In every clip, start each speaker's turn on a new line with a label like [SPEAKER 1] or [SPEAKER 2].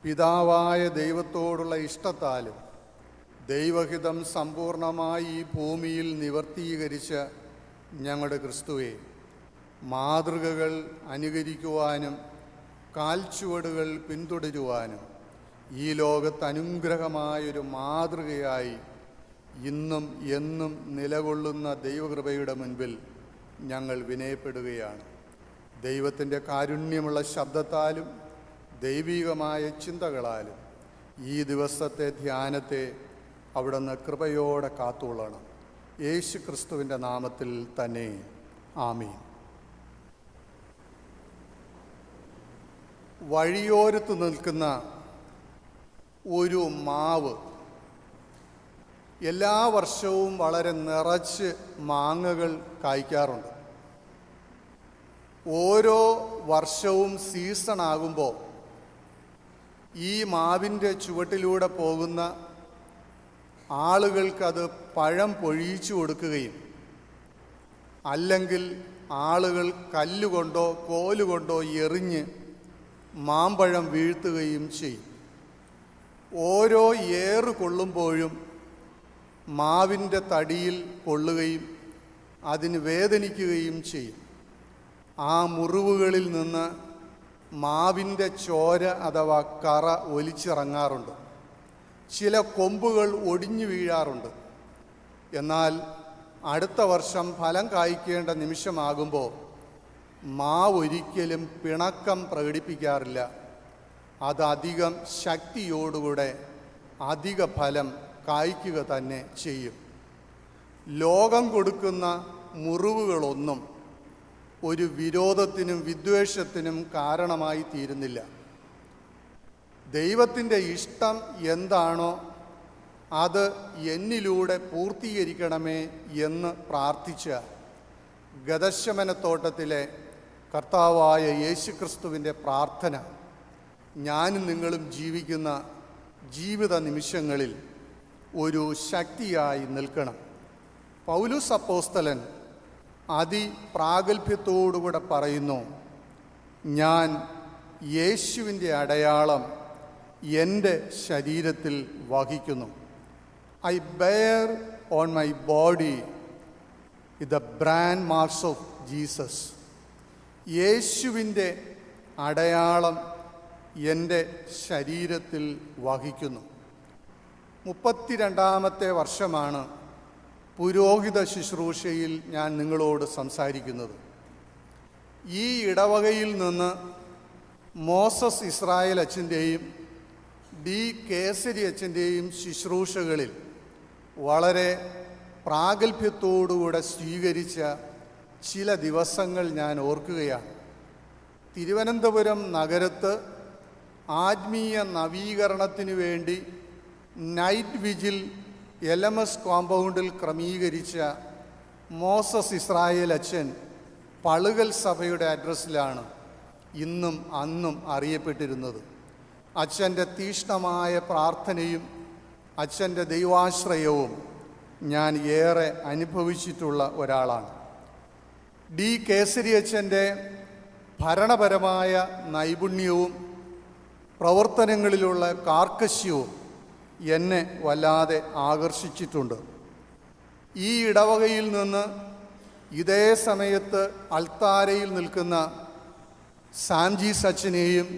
[SPEAKER 1] പിതാവായ ദൈവത്തോടുള്ള ഇഷ്ടത്താലും ദൈവഹിതം സമ്പൂർണമായി ഈ ഭൂമിയിൽ നിവർത്തീകരിച്ച ഞങ്ങളുടെ ക്രിസ്തുവെ, മാതൃകകൾ അനുകരിക്കുവാനും കാൽച്ചുവടുകൾ പിന്തുടരുവാനും ഈ ലോകത്ത് അനുഗ്രഹമായൊരു മാതൃകയായി ഇന്നും എന്നും നിലകൊള്ളുന്ന ദൈവകൃപയുടെ മുൻപിൽ ഞങ്ങൾ വിനയപ്പെടുകയാണ്. ദൈവത്തിൻ്റെ കാരുണ്യമുള്ള ശബ്ദത്താലും ദൈവികമായ ചിന്തകളാലും ഈ ദിവസത്തെ ധ്യാനത്തെ അവിടുന്ന് കൃപയോടെ കാത്തുകൊള്ളണം. യേശു ക്രിസ്തുവിൻ്റെ നാമത്തിൽ തന്നെ ആമീൻ. വഴിയോരത്ത് നിൽക്കുന്ന ഒരു മാവ് എല്ലാ വർഷവും വളരെ നിറച്ച് മാങ്ങകൾ കായ്ക്കാറുണ്ട്. ഓരോ വർഷവും സീസൺ ആകുമ്പോൾ ഈ മാവിൻ്റെ ചുവട്ടിലൂടെ പോകുന്ന ആളുകൾക്കത് പഴം പൊഴിച്ചു കൊടുക്കുകയും അല്ലെങ്കിൽ ആളുകൾ കല്ലുകൊണ്ടോ കോലുകൊണ്ടോ എറിഞ്ഞ് മാമ്പഴം വീഴ്ത്തുകയും ചെയ്യും. ഓരോ ഏറ് കൊള്ളുമ്പോഴും മാവിൻ്റെ തടിയിൽ കൊള്ളുകയും അതിന് വേദനിക്കുകയും ചെയ്യും. ആ മുറിവുകളിൽ നിന്ന് മാവിൻ്റെ ചോര അഥവാ കറ ഒലിച്ചിറങ്ങാറുണ്ട്. ചില കൊമ്പുകൾ ഒടിഞ്ഞു വീഴാറുണ്ട്. എന്നാൽ അടുത്ത വർഷം ഫലം കായ്ക്കേണ്ട നിമിഷമാകുമ്പോൾ മാവൊരിക്കലും പിണക്കം പ്രകടിപ്പിക്കാറില്ല. അതധികം ശക്തിയോടുകൂടെ അധിക ഫലം കായ്ക്കുക തന്നെ ചെയ്യും. ലോകം കൊടുക്കുന്ന മുറിവുകളൊന്നും ഒരു വിരോധത്തിനും വിദ്വേഷത്തിനും കാരണമായി തീരുന്നില്ല. ദൈവത്തിൻ്റെ ഇഷ്ടം എന്താണോ അത് എന്നിലൂടെ പൂർത്തീകരിക്കണമേ എന്ന് പ്രാർത്ഥിച്ച ഗദശമനത്തോട്ടത്തിലെ കർത്താവായ യേശുക്രിസ്തുവിൻ്റെ പ്രാർത്ഥന ഞാനും നിങ്ങളും ജീവിക്കുന്ന ജീവിത നിമിഷങ്ങളിൽ ഒരു ശക്തിയായി നിൽക്കണം. പൗലോസ് അപ്പോസ്തലൻ അതിപ്രാഗൽഭ്യത്തോടുകൂടെ പറയുന്നു, ഞാൻ യേശുവിൻ്റെ അടയാളം എൻ്റെ ശരീരത്തിൽ വഹിക്കുന്നു. I bear on my body the brand marks of Jesus. യേശുവിൻ്റെ അടയാളം എൻ്റെ ശരീരത്തിൽ വഹിക്കുന്നു. 32ാമത്തെ വർഷമാണ് പുരോഹിത ശുശ്രൂഷയിൽ ഞാൻ നിങ്ങളോട് സംസാരിക്കുന്നത്. ഈ ഇടവകയിൽ നിന്ന് മോസസ് ഇസ്രായേൽ അച്ഛൻ്റെയും ഡി കേസരി അച്ഛൻ്റെയും ശുശ്രൂഷകളിൽ വളരെ പ്രാഗൽഭ്യത്തോടുകൂടെ സ്വീകരിച്ച ചില ദിവസങ്ങൾ ഞാൻ ഓർക്കുകയാണ്. തിരുവനന്തപുരം നഗരത്ത് ആത്മീയ നവീകരണത്തിനു വേണ്ടി നൈറ്റ് വിജിൽ LMS കോമ്പൗണ്ടിൽ ക്രമീകരിച്ച മോസസ് ഇസ്രായേൽ അച്ഛൻ പളുകൽ സഭയുടെ അഡ്രസ്സിലാണ് ഇന്നും അന്നും അറിയപ്പെട്ടിരുന്നത്. അച്ഛൻ്റെ തീഷ്ണമായ പ്രാർത്ഥനയും അച്ഛൻ്റെ ദൈവാശ്രയവും ഞാൻ ഏറെ അനുഭവിച്ചിട്ടുള്ള ഒരാളാണ്. ഡി കേസരി അച്ഛൻ്റെ ഭരണപരമായ നൈപുണ്യവും പ്രവർത്തനങ്ങളിലുള്ള കാർക്കശ്യവും എന്നെ വല്ലാതെ ആകർഷിച്ചിട്ടുണ്ട്. ഈ ഇടവകയിൽ നിന്ന് ഇതേ സമയത്ത് അൾത്താരയിൽ നിൽക്കുന്ന സാംജീസ് അച്ഛനെയും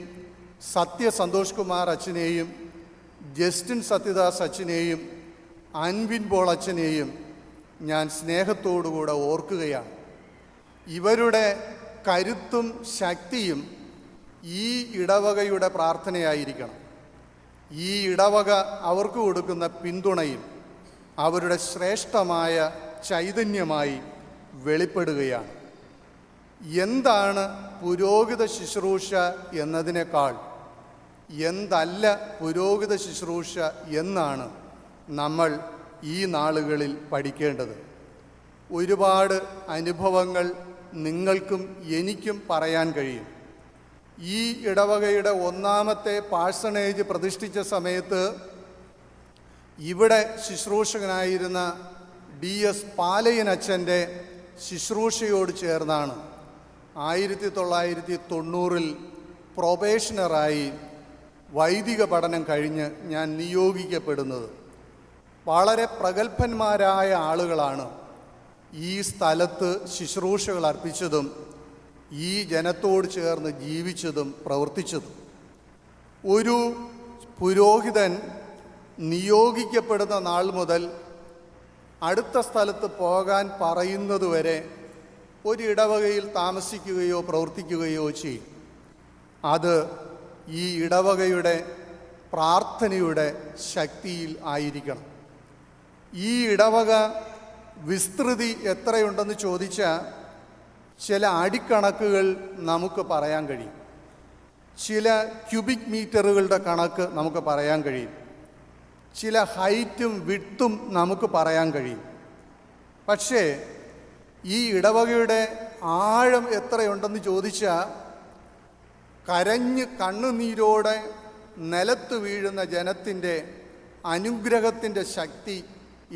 [SPEAKER 1] സത്യ സന്തോഷ് കുമാർ അച്ഛനെയും ജസ്റ്റിൻ സത്യദാസ് അച്ഛനെയും അൻവിൻ പോൾ അച്ഛനെയും ഞാൻ സ്നേഹത്തോടുകൂടെ ഓർക്കുകയാണ്. ഇവരുടെ കരുത്തും ശക്തിയും ഈ ഇടവകയുടെ പ്രാർത്ഥനയായിരിക്കണം. ഈ ഇടവക അവർക്ക് കൊടുക്കുന്ന പിന്തുണയും അവരുടെ ശ്രേഷ്ഠമായ ചൈതന്യമായി വെളിപ്പെടുകയാണ്. എന്താണ് പുരോഹിത ശുശ്രൂഷ എന്നതിനേക്കാൾ എന്തല്ല പുരോഹിത ശുശ്രൂഷ എന്നാണ് നമ്മൾ ഈ നാളുകളിൽ പഠിക്കേണ്ടത്. ഒരുപാട് അനുഭവങ്ങൾ നിങ്ങൾക്കും എനിക്കും പറയാൻ കഴിയും. ഈ ഇടവകയുടെ 1ാമത്തെ പാഴ്സണേജ് പ്രതിഷ്ഠിച്ച സമയത്ത് ഇവിടെ ശുശ്രൂഷകനായിരുന്ന DS പാലയൻ അച്ഛൻ്റെ ശുശ്രൂഷയോട് ചേർന്നാണ് 1990 പ്രൊബേഷണറായി വൈദിക പഠനം കഴിഞ്ഞ് ഞാൻ നിയോഗിക്കപ്പെടുന്നത്. വളരെ പ്രഗത്ഭന്മാരായ ആളുകളാണ് ഈ സ്ഥലത്ത് ശുശ്രൂഷകൾ അർപ്പിച്ചതും ഈ ജനത്തോട് ചേർന്ന് ജീവിച്ചതും പ്രവർത്തിച്ചതും. ഒരു പുരോഹിതൻ നിയോഗിക്കപ്പെടുന്ന നാൾ മുതൽ അടുത്ത സ്ഥലത്ത് പോകാൻ പറയുന്നതുവരെ ഒരു ഇടവകയിൽ താമസിക്കുകയോ പ്രവർത്തിക്കുകയോ ചെയ്യും. അത് ഈ ഇടവകയുടെ പ്രാർത്ഥനയുടെ ശക്തിയിൽ ആയിരിക്കണം. ഈ ഇടവക വിസ്തൃതി എത്രയുണ്ടെന്ന് ചോദിച്ചാൽ ചില അടിക്കണക്കുകൾ നമുക്ക് പറയാൻ കഴിയും, ചില ക്യൂബിക് മീറ്ററുകളുടെ കണക്ക് നമുക്ക് പറയാൻ കഴിയും, ചില ഹൈറ്റും വിഡ്ത്തും നമുക്ക് പറയാൻ കഴിയും. പക്ഷേ ഈ ഇടവകയുടെ ആഴം എത്രയുണ്ടെന്ന് ചോദിച്ചാൽ കരഞ്ഞ് കണ്ണുനീരോടെ നിലത്ത് വീഴുന്ന ജനത്തിൻ്റെ അനുഗ്രഹത്തിൻ്റെ ശക്തി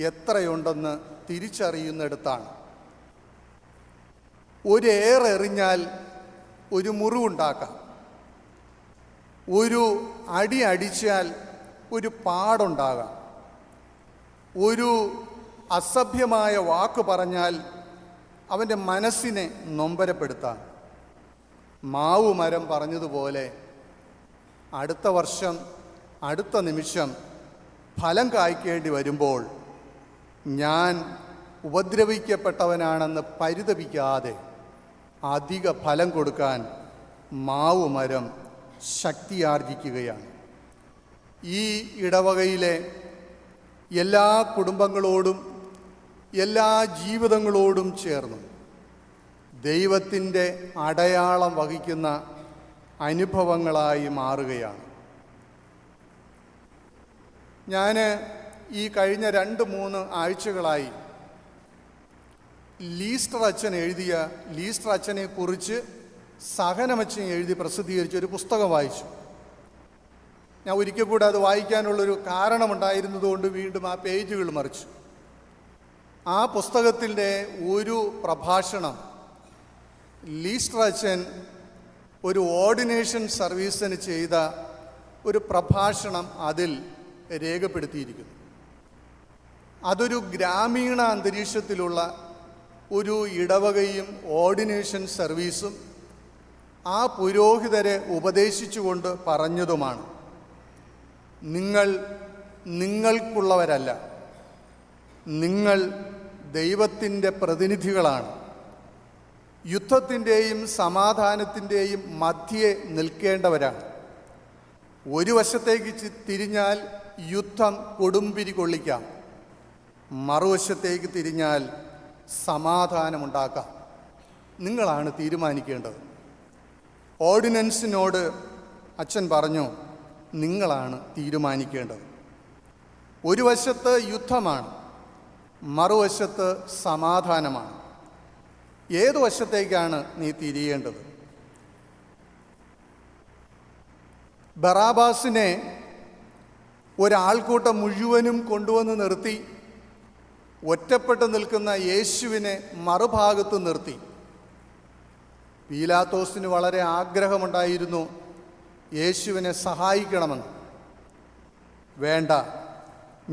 [SPEAKER 1] എത്രയുണ്ടെന്ന് തിരിച്ചറിയുന്നിടത്താണ്. ഒരേറെറിഞ്ഞാൽ ഒരു മുറിവുണ്ടാക്കാം, ഒരു അടി അടിച്ചാൽ ഒരു പാടുണ്ടാകാം, ഒരു അസഭ്യമായ വാക്ക് പറഞ്ഞാൽ അവൻ്റെ മനസ്സിനെ നൊമ്പരപ്പെടുത്താം. മാവു മരം പറഞ്ഞതുപോലെ അടുത്ത വർഷം അടുത്ത നിമിഷം ഫലം കായ്ക്കേണ്ടി വരുമ്പോൾ ഞാൻ ഉപദ്രവിക്കപ്പെട്ടവനാണെന്ന് പരിതപിക്കാതെ അധിക ഫലം കൊടുക്കാൻ മാവു മരം ശക്തിയാർജിക്കുകയാണ്. ഈ ഇടവകയിലെ എല്ലാ കുടുംബങ്ങളോടും എല്ലാ ജീവിതങ്ങളോടും ചേർന്ന് ദൈവത്തിൻ്റെ അടയാളം വഹിക്കുന്ന അനുഭവങ്ങളായി മാറുകയാണ്. ഞാൻ ഈ കഴിഞ്ഞ 2-3 ആഴ്ചകളായി ലീസ്റ്റർ അച്ഛൻ എഴുതിയ ലീസ്റ്റർ അച്ഛനെക്കുറിച്ച് സഹനമച്ഛൻ എഴുതി പ്രസിദ്ധീകരിച്ച ഒരു പുസ്തകം വായിച്ചു. ഞാൻ ഒരിക്കൽ കൂടെ അത് വായിക്കാനുള്ളൊരു കാരണമുണ്ടായിരുന്നതുകൊണ്ട് വീണ്ടും ആ പേജുകൾ മറിച്ചു. ആ പുസ്തകത്തിൻ്റെ ഒരു പ്രഭാഷണം ലീസ്റ്റർ അച്ഛൻ ഒരു ഓർഡിനേഷൻ സർവീസിന് ചെയ്ത ഒരു പ്രഭാഷണം അതിൽ രേഖപ്പെടുത്തിയിരിക്കുന്നു. അതൊരു ഗ്രാമീണ അന്തരീക്ഷത്തിലുള്ള ഒരു ഇടവകയും ഓർഡിനേഷൻ സർവീസും ആ പുരോഹിതരെ ഉപദേശിച്ചുകൊണ്ട് പറഞ്ഞതുമാണ്. നിങ്ങൾക്കുള്ളവരല്ല, നിങ്ങൾ ദൈവത്തിൻ്റെ പ്രതിനിധികളാണ്. യുദ്ധത്തിൻ്റെയും സമാധാനത്തിൻ്റെയും മധ്യേ നിൽക്കേണ്ടവരാണ്. ഒരു വശത്തേക്ക് തിരിഞ്ഞാൽ യുദ്ധം കൊടുമ്പിരി കൊള്ളിക്കാം, മറുവശത്തേക്ക് തിരിഞ്ഞാൽ സമാധാനമുണ്ടാക്കാം. നിങ്ങളാണ് തീരുമാനിക്കേണ്ടത്. ഓർഡിനൻസിനോട് അച്ഛൻ പറഞ്ഞു, നിങ്ങളാണ് തീരുമാനിക്കേണ്ടത്. ഒരു വശത്ത് യുദ്ധമാണ്, മറുവശത്ത് സമാധാനമാണ്. ഏതു വശത്തേക്കാണ് നീ തിരിയേണ്ടത്? ബറാബാസിനെ ഒരാൾക്കൂട്ടം മുഴുവനും കൊണ്ടുവന്ന് നിർത്തി ഒറ്റപ്പെട്ട് നിൽക്കുന്ന യേശുവിനെ മറുഭാഗത്ത് നിർത്തി. പീലാത്തോസിന് വളരെ ആഗ്രഹമുണ്ടായിരുന്നു യേശുവിനെ സഹായിക്കണമെന്ന്. വേണ്ട,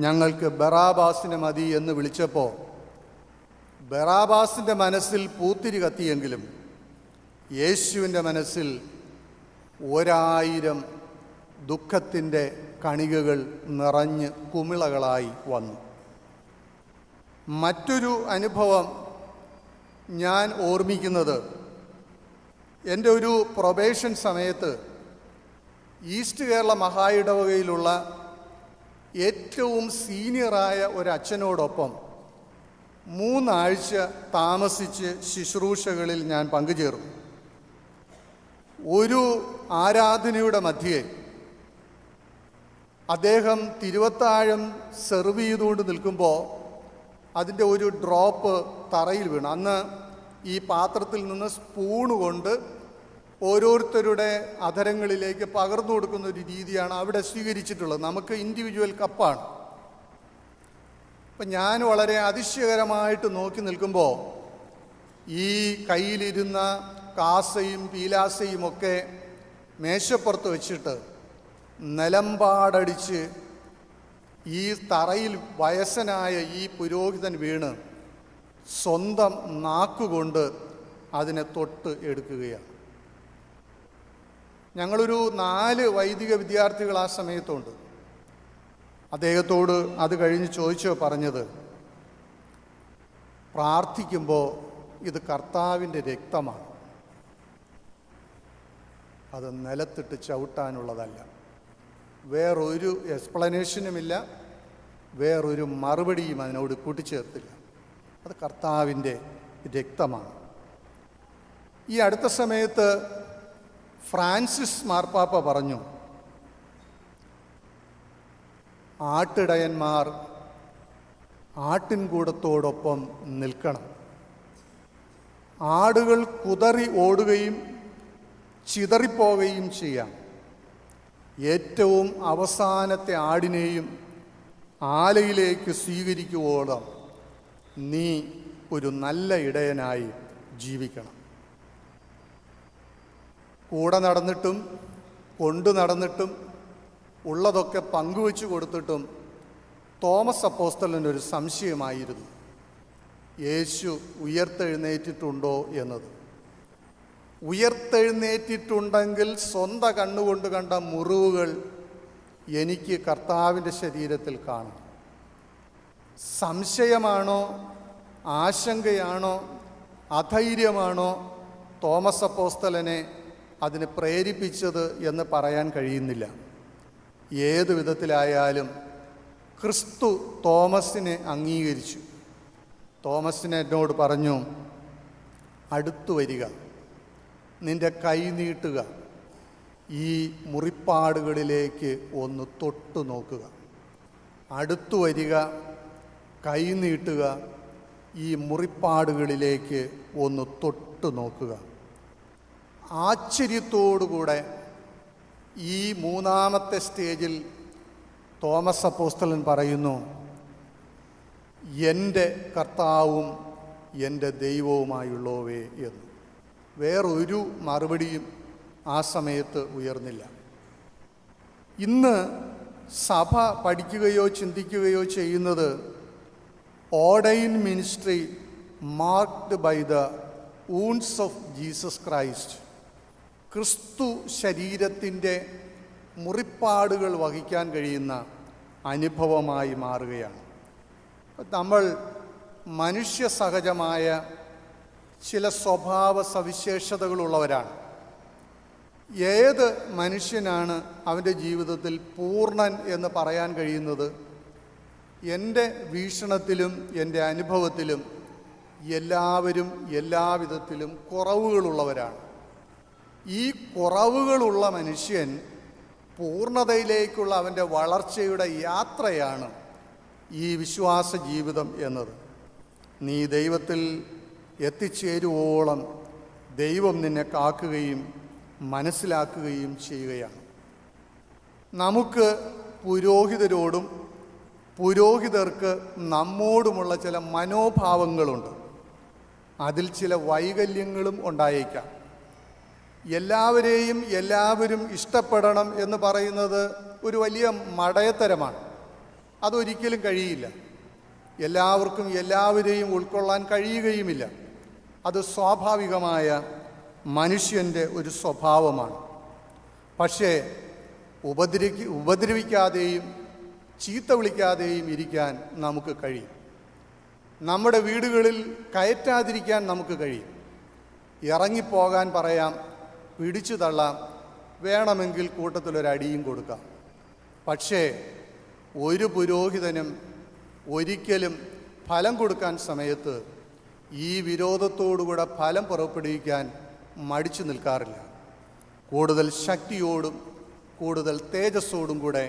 [SPEAKER 1] ഞങ്ങൾക്ക് ബറാബാസിനെ മതി എന്ന് വിളിച്ചപ്പോൾ ബറാബാസിൻ്റെ മനസ്സിൽ പൂത്തിരി കത്തിയെങ്കിലും യേശുവിൻ്റെ മനസ്സിൽ 1000 ദുഃഖത്തിൻ്റെ കണികകൾ നിറഞ്ഞ് കുമിളകളായി വന്നു. മറ്റൊരു അനുഭവം ഞാൻ ഓർമ്മിക്കുന്നത്, എൻ്റെ ഒരു പ്രൊബേഷൻ സമയത്ത് ഈസ്റ്റ് കേരള മഹാ ഇടവകയിലുള്ള ഏറ്റവും സീനിയറായ ഒരു അച്ഛനോടൊപ്പം 3 ആഴ്ച താമസിച്ച് ശുശ്രൂഷകളിൽ ഞാൻ പങ്കുചേർന്നു. ഒരു ആരാധനയുടെ മധ്യേ അദ്ദേഹം തിരുവത്താഴം സെർവ് ചെയ്തുകൊണ്ട് നിൽക്കുമ്പോൾ അതിൻ്റെ ഒരു ഡ്രോപ്പ് തറയിൽ വീണു. അന്ന് ഈ പാത്രത്തിൽ നിന്ന് സ്പൂണ് കൊണ്ട് ഓരോരുത്തരുടെ അധരങ്ങളിലേക്ക് പകർന്നു കൊടുക്കുന്ന ഒരു രീതിയാണ് അവിടെ സ്വീകരിച്ചിട്ടുള്ളത്. നമുക്ക് ഇൻഡിവിജ്വൽ കപ്പാണ്. അപ്പം ഞാൻ വളരെ അതിശയകരമായിട്ട് നോക്കി നിൽക്കുമ്പോൾ ഈ കയ്യിലിരുന്ന കാസയും പീലാസയും ഒക്കെ മേശപ്പുറത്ത് വെച്ചിട്ട് നിലമ്പാടടിച്ച് ഈ തറയിൽ വയസ്സനായ ഈ പുരോഹിതൻ വീണ് സ്വന്തം നാക്കുകൊണ്ട് അതിനെ തൊട്ട് എടുക്കുകയാണ്. ഞങ്ങളൊരു 4 വൈദിക വിദ്യാർത്ഥികൾ ആ സമയത്തുണ്ട്. അദ്ദേഹത്തോട് അത് കഴിഞ്ഞ് ചോദിച്ചോ പറഞ്ഞത്, പ്രാർത്ഥിക്കുമ്പോൾ ഇത് കർത്താവിൻ്റെ രക്തമാണ്, അത് നിലത്തിട്ട് ചവിട്ടാനുള്ളതല്ല. വേറൊരു എക്സ്പ്ലനേഷനുമില്ല, വേറൊരു മറുപടിയും അതിനോട് കൂട്ടിച്ചേർത്തില്ല. അത് കർത്താവിൻ്റെ രക്തമാണ്. ഈ അടുത്ത സമയത്ത് ഫ്രാൻസിസ് മാർപ്പാപ്പ പറഞ്ഞു, ആട്ടിടയന്മാർ ആട്ടിൻകൂടത്തോടൊപ്പം നിൽക്കണം. ആടുകൾ കുതറി ഓടുകയും ചിതറിപ്പോവുകയും ചെയ്യാം. ഏറ്റവും അവസാനത്തെ ആടിനെയും ആലയിലേക്ക് സ്വീകരിക്കുവോളം നീ ഒരു നല്ല ഇടയനായി ജീവിക്കണം. കൂടെ നടന്നിട്ടും കൊണ്ടു നടന്നിട്ടും ഉള്ളതൊക്കെ പങ്കുവെച്ചു കൊടുത്തിട്ടും തോമസ് അപ്പോസ്തലനൊരു സംശയമായിരുന്നു, യേശു ഉയർത്തെഴുന്നേറ്റിട്ടുണ്ടോ എന്നത്. ഉയർത്തെഴുന്നേറ്റിട്ടുണ്ടെങ്കിൽ സ്വന്തം കണ്ണുകൊണ്ട് കണ്ട മുറിവുകൾ എനിക്ക് കർത്താവിൻ്റെ ശരീരത്തിൽ കാണും. സംശയമാണോ, ആശങ്കയാണോ, അധൈര്യമാണോ തോമസ് അപ്പോസ്തലനെ അതിന് പ്രേരിപ്പിച്ചത് എന്ന് പറയാൻ കഴിയുന്നില്ല. ഏതു വിധത്തിലായാലും ക്രിസ്തു തോമസിനെ അംഗീകരിച്ചു. തോമസിനെ എന്നോട് പറഞ്ഞു, അടുത്തു വരിക, നിന്റെ കൈ നീട്ടുക, ഈ മുറിപ്പാടുകളിലേക്ക് ഒന്ന് തൊട്ടു നോക്കുക. അടുത്തു വരിക, കൈ നീട്ടുക, ഈ മുറിപ്പാടുകളിലേക്ക് ഒന്ന് തൊട്ടു നോക്കുക. ആശ്ചര്യത്തോടുകൂടെ ഈ 3-ാമത്തെ സ്റ്റേജിൽ തോമസ് അപ്പോസ്തലൻ പറയുന്നു, എൻ്റെ കർത്താവും എൻ്റെ ദൈവവുമായുള്ളവേ എന്ന്. വേറൊരു മറുപടിയും ആ സമയത്ത് ഉയർന്നില്ല. ഇന്ന് സഭ പഠിക്കുകയോ ചിന്തിക്കുകയോ ചെയ്യുന്നത് ordain ministry marked by the wounds of Jesus Christ, ക്രിസ്തു ശരീരത്തിൻ്റെ മുറിപ്പാടുകൾ വഹിക്കാൻ കഴിയുന്ന അനുഭവമായി മാറുകയാണ്. നമ്മൾ മനുഷ്യ സഹജമായ ചില സ്വഭാവ സവിശേഷതകളുള്ളവരാണ്. ഏത് മനുഷ്യനാണ് അവൻ്റെ ജീവിതത്തിൽ പൂർണ്ണൻ എന്ന് പറയാൻ കഴിയുന്നത്? എൻ്റെ വീക്ഷണത്തിലും എൻ്റെ അനുഭവത്തിലും എല്ലാവരും എല്ലാവിധത്തിലും കുറവുകളുള്ളവരാണ്. ഈ കുറവുകളുള്ള മനുഷ്യൻ പൂർണ്ണതയിലേക്കുള്ള അവൻ്റെ വളർച്ചയുടെ യാത്രയാണ് ഈ വിശ്വാസ ജീവിതം എന്നത്. നീ ദൈവത്തിൽ എത്തിച്ചേരുവോളം ദൈവം നിന്നെ കാക്കുകയും മനസ്സിലാക്കുകയും ചെയ്യുകയാണ്. നമുക്ക് പുരോഹിതരോടും പുരോഹിതർക്ക് നമ്മോടുമുള്ള ചില മനോഭാവങ്ങളുണ്ട്. അതിൽ ചില വൈകല്യങ്ങളും ഉണ്ടായേക്കാം. എല്ലാവരെയും എല്ലാവരും ഇഷ്ടപ്പെടണം എന്ന് പറയുന്നത് ഒരു വലിയ മടയത്തരമാണ്. അതൊരിക്കലും കഴിയില്ല. എല്ലാവർക്കും എല്ലാവരെയും ഉൾക്കൊള്ളാൻ കഴിയുകയുമില്ല. അത് സ്വാഭാവികമായ മനുഷ്യൻ്റെ ഒരു സ്വഭാവമാണ്. പക്ഷേ ഉപദ്രവിക്കാതെയും ചീത്ത വിളിക്കാതെയും ഇരിക്കാൻ നമുക്ക് കഴിയും. നമ്മുടെ വീടുകളിൽ കയറ്റാതിരിക്കാൻ നമുക്ക് കഴിയും. ഇറങ്ങിപ്പോകാൻ പറയാം, പിടിച്ചു തള്ളാം, വേണമെങ്കിൽ കൂട്ടത്തിലൊരടിയും കൊടുക്കാം. പക്ഷേ ഒരു പുരോഹിതനും ഒരിക്കലും ഫലം കൊടുക്കാൻ സമയത്ത് ഈ വിരോധത്തോടുകൂടെ ഫലം പുറപ്പെടുവിക്കാൻ മടിച്ചു നിൽക്കാറില്ല. കൂടുതൽ ശക്തിയോടും കൂടുതൽ തേജസ്സോടും കൂടെ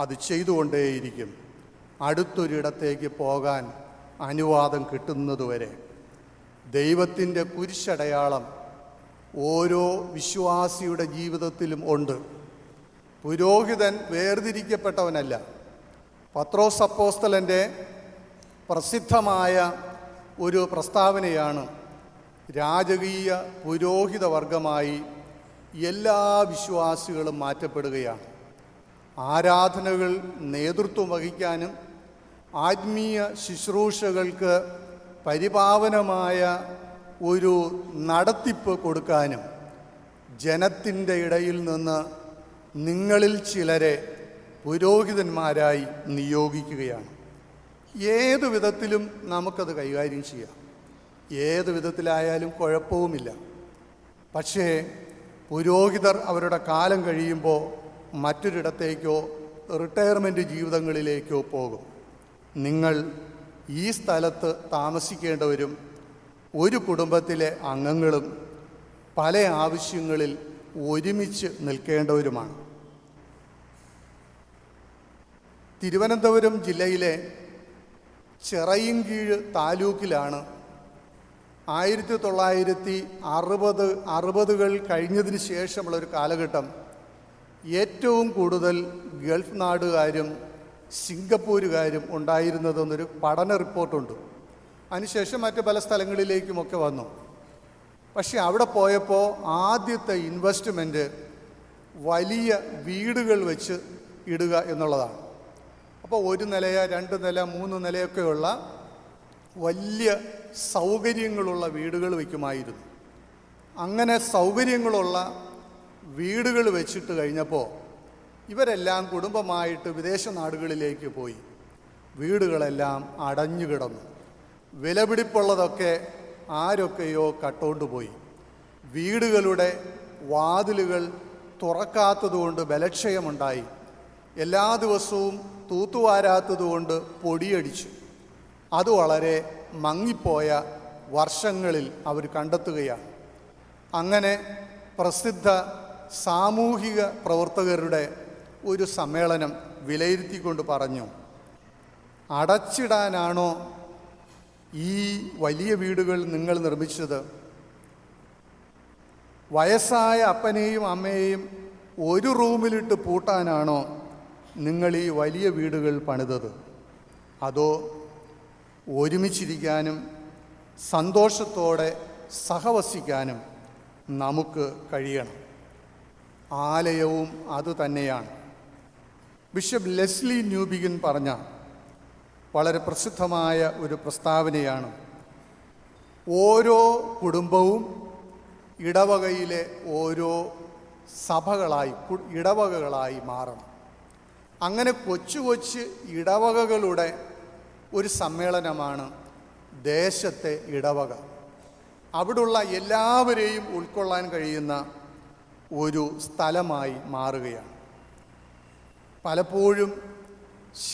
[SPEAKER 1] അത് ചെയ്തുകൊണ്ടേയിരിക്കും, അടുത്തൊരിടത്തേക്ക് പോകാൻ അനുവാദം കിട്ടുന്നതുവരെ. ദൈവത്തിൻ്റെ കുരിശടയാളം ഓരോ വിശ്വാസിയുടെ ജീവിതത്തിലും ഉണ്ട്. പുരോഹിതൻ വേർതിരിക്കപ്പെട്ടവനല്ല. പത്രോസ് അപ്പോസ്തലൻ്റെ പ്രസിദ്ധമായ ഒരു പ്രസ്താവനയാണ്, രാജകീയ പുരോഹിത വർഗമായി എല്ലാ വിശ്വാസികളും മാറ്റപ്പെടുകയാണ്. ആരാധനകൾ നേതൃത്വം വഹിക്കാനും ആത്മീയ ശുശ്രൂഷകൾക്ക് പരിപാവനമായ ഒരു നടത്തിപ്പ് കൊടുക്കാനും ജനത്തിൻ്റെ ഇടയിൽ നിന്ന് നിങ്ങളിൽ ചിലരെ പുരോഹിതന്മാരായി നിയോഗിക്കുകയാണ്. ഏതു വിധത്തിലും നമുക്കത് കൈകാര്യം ചെയ്യാം, ഏത് വിധത്തിലായാലും കുഴപ്പവുമില്ല. പക്ഷേ പുരോഹിതർ അവരുടെ കാലം കഴിയുമ്പോൾ മറ്റൊരിടത്തേക്കോ റിട്ടയർമെൻറ്റ് ജീവിതങ്ങളിലേക്കോ പോകും. നിങ്ങൾ ഈ സ്ഥലത്ത് താമസിക്കേണ്ടവരും ഒരു കുടുംബത്തിലെ അംഗങ്ങളും പല ആവശ്യങ്ങളിൽ ഒരുമിച്ച് നിൽക്കേണ്ടവരുമാണ്. തിരുവനന്തപുരം ജില്ലയിലെ ചിറയിൻകീഴ് താലൂക്കിലാണ് 1960 കഴിഞ്ഞതിന് ശേഷമുള്ളൊരു കാലഘട്ടം ഏറ്റവും കൂടുതൽ ഗൾഫ് നാടുകാരും സിംഗപ്പൂരുകാരും ഉണ്ടായിരുന്നതെന്നൊരു പഠന റിപ്പോർട്ടുണ്ട്. അതിനുശേഷം മറ്റ് പല സ്ഥലങ്ങളിലേക്കുമൊക്കെ വന്നു. പക്ഷെ അവിടെ പോയപ്പോൾ ആദ്യത്തെ ഇൻവെസ്റ്റ്മെൻറ്റ് വലിയ വീടുകൾ വെച്ച് ഇടുക എന്നുള്ളതാണ്. അപ്പോൾ 1 നില 2 നില 3 നിലയൊക്കെയുള്ള വലിയ സൗകര്യങ്ങളുള്ള വീടുകൾ വയ്ക്കുമായിരുന്നു. അങ്ങനെ സൗകര്യങ്ങളുള്ള വീടുകൾ വെച്ചിട്ട് കഴിഞ്ഞപ്പോൾ ഇവരെല്ലാം കുടുംബമായിട്ട് വിദേശ നാടുകളിലേക്ക് പോയി. വീടുകളെല്ലാം അടഞ്ഞു കിടന്നു. വിലപിടിപ്പുള്ളതൊക്കെ ആരൊക്കെയോ കട്ടുകൊണ്ടുപോയി. വീടുകളുടെ വാതിലുകൾ തുറക്കാത്തതുകൊണ്ട് ബലക്ഷയമുണ്ടായി. എല്ലാ ദിവസവും തൂത്തുവാരാത്തതുകൊണ്ട് പൊടിയടിച്ചു. അത് വളരെ മങ്ങിപ്പോയ വർഷങ്ങളിൽ അവർ കണ്ടെത്തുകയാണ്. അങ്ങനെ പ്രസിദ്ധ സാമൂഹിക പ്രവർത്തകരുടെ ഒരു സമ്മേളനം വിലയിരുത്തിക്കൊണ്ട് പറഞ്ഞു, അടച്ചിടാനാണോ ഈ വലിയ വീടുകൾ നിങ്ങൾ നിർമ്മിച്ചത്? വയസ്സായ അപ്പനെയും അമ്മയെയും ഒരു റൂമിലിട്ട് പൂട്ടാനാണോ നിങ്ങൾ ഈ വലിയ വീടുകൾ പണിതത്? അതോ ഒരുമിച്ചിരിക്കാനും സന്തോഷത്തോടെ സഹവസിക്കാനും നമുക്ക് കഴിയണം. ആലയവും അതുതന്നെയാണ്. ബിഷപ്പ് ലെസ്ലി ന്യൂബിഗൻ പറഞ്ഞ വളരെ പ്രസിദ്ധമായ ഒരു പ്രസ്താവനയാണ്, ഓരോ കുടുംബവും ഇടവകയിലെ ഓരോ ഇടവകകളായി മാറണം. അങ്ങനെ കൊച്ചു കൊച്ചു ഇടവകകളുടെ ഒരു സമ്മേളനമാണ് ദേശത്തെ ഇടവക. അവിടുള്ള എല്ലാവരെയും ഉൾക്കൊള്ളാൻ കഴിയുന്ന ഒരു സ്ഥലമായി മാറുകയാണ്. പലപ്പോഴും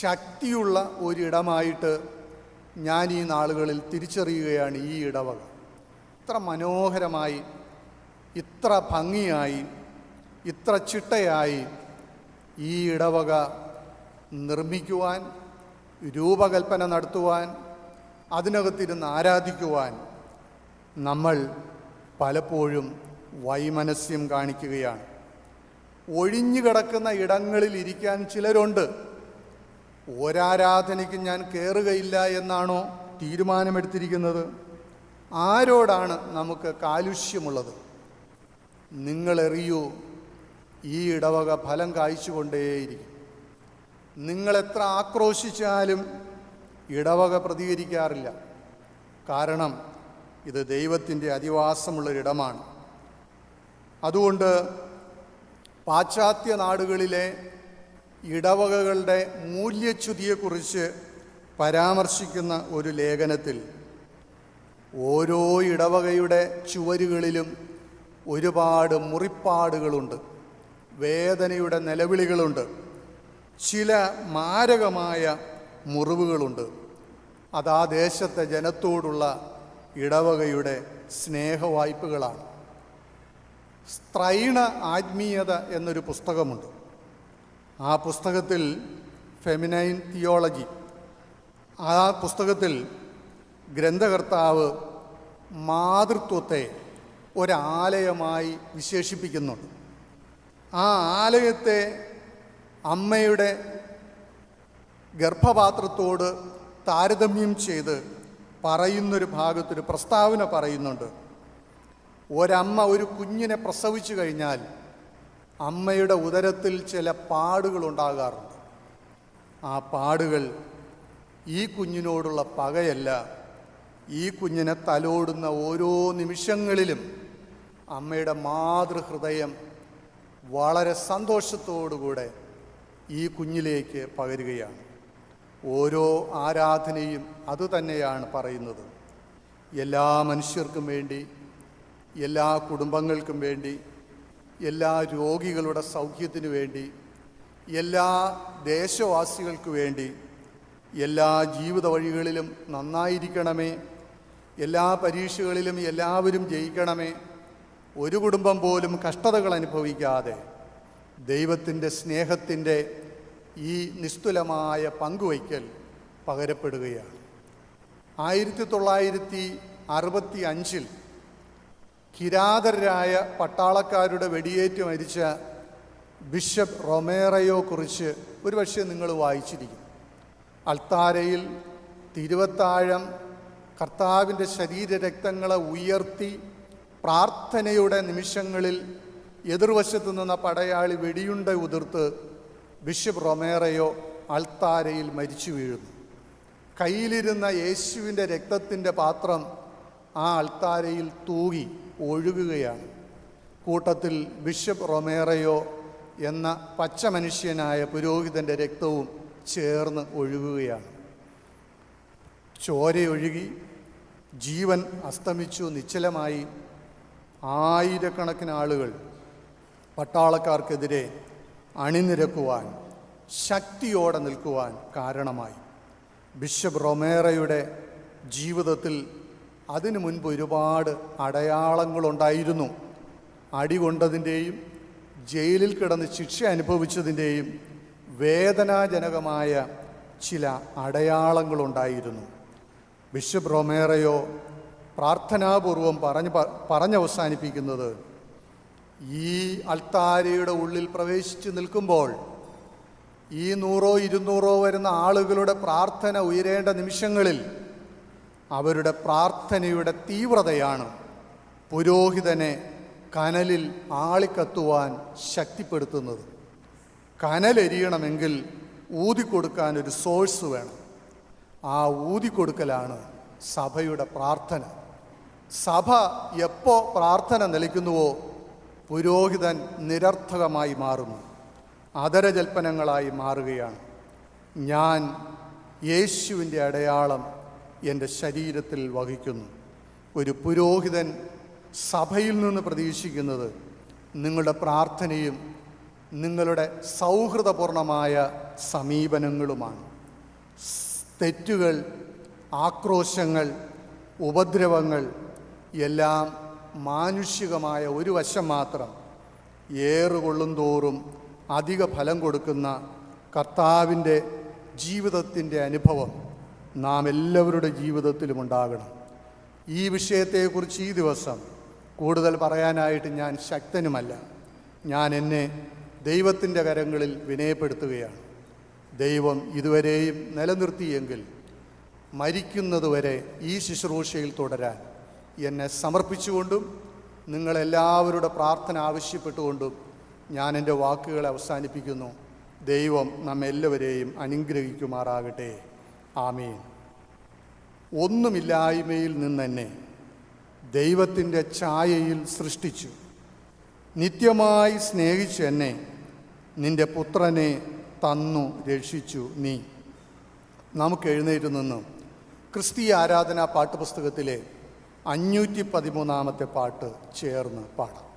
[SPEAKER 1] ശക്തിയുള്ള ഒരിടമായിട്ട് ഞാൻ ഈ നാളുകളിൽ തിരിച്ചറിയുകയാണ് ഈ ഇടവക. ഇത്ര മനോഹരമായി, ഇത്ര ഭംഗിയായി, ഇത്ര ചിട്ടയായി ഈ ഇടവക നിർമ്മിക്കുവാൻ, രൂപകൽപ്പന നടത്തുവാൻ, അതിനകത്തിരുന്ന് ആരാധിക്കുവാൻ നമ്മൾ പലപ്പോഴും വൈമനസ്യം കാണിക്കുകയാണ്. ഒഴിഞ്ഞുകിടക്കുന്ന ഇടങ്ങളിൽ ഇരിക്കാൻ ചിലരുണ്ട്. ഒരാരാധനയ്ക്ക് ഞാൻ കയറുകയില്ല എന്നാണോ തീരുമാനമെടുത്തിരിക്കുന്നത്? ആരോടാണ് നമുക്ക് കാലുഷ്യമുള്ളത്? നിങ്ങളെറിയൂ, ഈ ഇടവക ഫലം കായ്ച്ചുകൊണ്ടേയിരിക്കും. നിങ്ങളെത്ര ആക്രോശിച്ചാലും ഇടവക പ്രതികരിക്കാറില്ല. കാരണം ഇത് ദൈവത്തിൻ്റെ അധിവാസമുള്ളൊരിടമാണ്. അതുകൊണ്ട് പാശ്ചാത്യ നാടുകളിലെ ഇടവകകളുടെ മൂല്യച്യുതിയെക്കുറിച്ച് പരാമർശിക്കുന്ന ഒരു ലേഖനത്തിൽ ഓരോ ഇടവകയുടെ ചുവരുകളിലും ഒരുപാട് മുറിപ്പാടുകളുണ്ട്, വേദനയുടെ നിലവിളികളുണ്ട്, ചില മാരകമായ മുറിവുകളുണ്ട്. അതാ ദേശത്തെ ജനത്തോടുള്ള ഇടവകയുടെ സ്നേഹവായ്പകളാണ്. സ്ത്രൈണ ആത്മീയത എന്നൊരു പുസ്തകമുണ്ട്. ആ പുസ്തകത്തിൽ ഫെമിനൈൻ തിയോളജി, ആ പുസ്തകത്തിൽ ഗ്രന്ഥകർത്താവ് മാതൃത്വത്തെ ഒരാലയമായി വിശേഷിപ്പിക്കുന്നുണ്ട്. ആ ആലയത്തെ അമ്മയുടെ ഗർഭപാത്രത്തോട് താരതമ്യം ചെയ്ത് പറയുന്നൊരു ഭാഗത്തൊരു പ്രസ്താവന പറയുന്നുണ്ട്. ഒരമ്മ ഒരു കുഞ്ഞിനെ പ്രസവിച്ചു കഴിഞ്ഞാൽ അമ്മയുടെ ഉദരത്തിൽ ചില പാടുകൾ ഉണ്ടാകാറുണ്ട്. ആ പാടുകൾ ഈ കുഞ്ഞിനോടുള്ള പകയല്ല, ഈ കുഞ്ഞിനെ തലോടുന്ന ഓരോ നിമിഷങ്ങളിലും അമ്മയുടെ മാതൃഹൃദയം വളരെ സന്തോഷത്തോടുകൂടെ ഈ കുഞ്ഞിലേക്ക് പകരുകയാണ്. ഓരോ ആരാധനയും അതുതന്നെയാണ് പറയുന്നത്. എല്ലാ മനുഷ്യർക്കും വേണ്ടി, എല്ലാ കുടുംബങ്ങൾക്കും വേണ്ടി, എല്ലാ രോഗികളുടെ സൗഖ്യത്തിനു വേണ്ടി, എല്ലാ ദേശവാസികൾക്ക് വേണ്ടി, എല്ലാ ജീവിത വഴികളിലും നന്നായിരിക്കണമേ, എല്ലാ പരീക്ഷകളിലും എല്ലാവരും ജയിക്കണമേ, ഒരു കുടുംബം പോലും കഷ്ടതകൾ അനുഭവിക്കാതെ ദൈവത്തിൻ്റെ സ്നേഹത്തിൻ്റെ ഈ നിസ്തുലമായ പങ്കുവയ്ക്കൽ പകരപ്പെടുകയാണ്. 1965 കിരാതരായ പട്ടാളക്കാരുടെ വെടിയേറ്റ് മരിച്ച ബിഷപ്പ് റൊമേറയോ കുറിച്ച് ഒരുപക്ഷെ നിങ്ങൾ വായിച്ചിരിക്കും. അൾത്താരയിൽ തിരുവത്താഴം കർത്താവിൻ്റെ ശരീരരക്തങ്ങളെ ഉയർത്തി പ്രാർത്ഥനയുടെ നിമിഷങ്ങളിൽ എതിർവശത്ത് നിന്ന പടയാളി വെടിയുണ്ട ഉതിർത്ത് ബിഷപ്പ് റൊമേറയോ അൾത്താരയിൽ മരിച്ചു വീഴുന്നു. കയ്യിലിരുന്ന യേശുവിൻ്റെ രക്തത്തിൻ്റെ പാത്രം ആ അൾത്താരയിൽ തൂകി ഒഴുകുകയാണ്. കൂട്ടത്തിൽ ബിഷപ്പ് റൊമേറയോ എന്ന പച്ച മനുഷ്യനായ പുരോഹിതൻ്റെ രക്തവും ചേർന്ന് ഒഴുകുകയാണ്. ചോരയൊഴുകി, ജീവൻ അസ്തമിച്ചു, നിശ്ചലമായി. ആയിരക്കണക്കിന് ആളുകൾ പട്ടാളക്കാർക്കെതിരെ അണിനിരക്കുവാൻ, ശക്തിയോടെ നിൽക്കുവാൻ കാരണമായി. ബിഷപ്പ് റൊമേറയുടെ ജീവിതത്തിൽ അതിനു മുൻപ് ഒരുപാട് അടയാളങ്ങളുണ്ടായിരുന്നു. അടികൊണ്ടതിൻ്റെയും ജയിലിൽ കിടന്ന് ശിക്ഷ അനുഭവിച്ചതിൻ്റെയും വേദനാജനകമായ ചില അടയാളങ്ങളുണ്ടായിരുന്നു. ബിഷപ്പ് റൊമേറയോ പ്രാർത്ഥനാപൂർവം പറഞ്ഞവസാനിപ്പിക്കുന്നത്, ഈ അൾത്താരയുടെ ഉള്ളിൽ പ്രവേശിച്ച് നിൽക്കുമ്പോൾ ഈ 100-200 വരുന്ന ആളുകളുടെ പ്രാർത്ഥന ഉയരേണ്ട നിമിഷങ്ങളിൽ അവരുടെ പ്രാർത്ഥനയുടെ തീവ്രതയാണ് പുരോഹിതനെ കനലിൽ ആളിക്കത്തുവാൻ ശക്തിപ്പെടുത്തുന്നത്. കനലെരിയണമെങ്കിൽ ഊതിക്കൊടുക്കാൻ ഒരു സോഴ്സ് വേണം. ആ ഊതിക്കൊടുക്കലാണ് സഭയുടെ പ്രാർത്ഥന. സഭ എപ്പോൾ പ്രാർത്ഥന നിലയ്ക്കുന്നുവോ പുരോഹിതൻ നിരർത്ഥകമായി മാറുന്നു, അധരജൽപ്പനങ്ങളായി മാറുകയാണ്. ഞാൻ യേശുവിൻ്റെ അടയാളം എൻ്റെ ശരീരത്തിൽ വഹിക്കുന്നു. ഒരു പുരോഹിതൻ സഭയിൽ നിന്ന് പ്രതീക്ഷിക്കുന്നത് നിങ്ങളുടെ പ്രാർത്ഥനയും നിങ്ങളുടെ സൗഹൃദപൂർണമായ സമീപനങ്ങളുമാണ്. തെറ്റുകൾ, ആക്രോശങ്ങൾ, ഉപദ്രവങ്ങൾ എല്ലാം മാനുഷികമായ ഒരു വശം മാത്രം. ഏറുകൊള്ളും തോറും അധിക ഫലം കൊടുക്കുന്ന കർത്താവിൻ്റെ ജീവിതത്തിൻ്റെ അനുഭവം നാം എല്ലാവരുടെ ജീവിതത്തിലും ഉണ്ടാകണം. ഈ വിഷയത്തെക്കുറിച്ച് ഈ ദിവസം കൂടുതൽ പറയാനായിട്ട് ഞാൻ ശക്തനുമല്ല. ഞാൻ എന്നെ ദൈവത്തിൻ്റെ കരങ്ങളിൽ വിനയപ്പെടുത്തുകയാണ്. ദൈവം ഇതുവരെയും നിലനിർത്തിയെങ്കിൽ മരിക്കുന്നതുവരെ ഈ ശുശ്രൂഷയിൽ തുടരാൻ എന്നെ സമർപ്പിച്ചുകൊണ്ടും നിങ്ങളെല്ലാവരുടെ പ്രാർത്ഥന ആവശ്യപ്പെട്ടുകൊണ്ടും ഞാൻ എൻ്റെ വാക്കുകളെ അവസാനിപ്പിക്കുന്നു. ദൈവം നമ്മെല്ലാവരെയും അനുഗ്രഹിക്കുമാറാകട്ടെ. ആമീൻ. ഒന്നുമില്ലായ്മയിൽ നിന്നെന്നെ ദൈവത്തിൻ്റെ ഛായയിൽ സൃഷ്ടിച്ചു, നിത്യമായി സ്നേഹിച്ച് എന്നെ നിൻ്റെ പുത്രനെ തന്നു രക്ഷിച്ചു നീ. നമുക്ക് എഴുന്നേറ്റ് നിന്ന് ക്രിസ്തീയ ആരാധനാ പാട്ടുപുസ്തകത്തിലെ 513 പാട്ട് ചേർന്ന് പാടാം.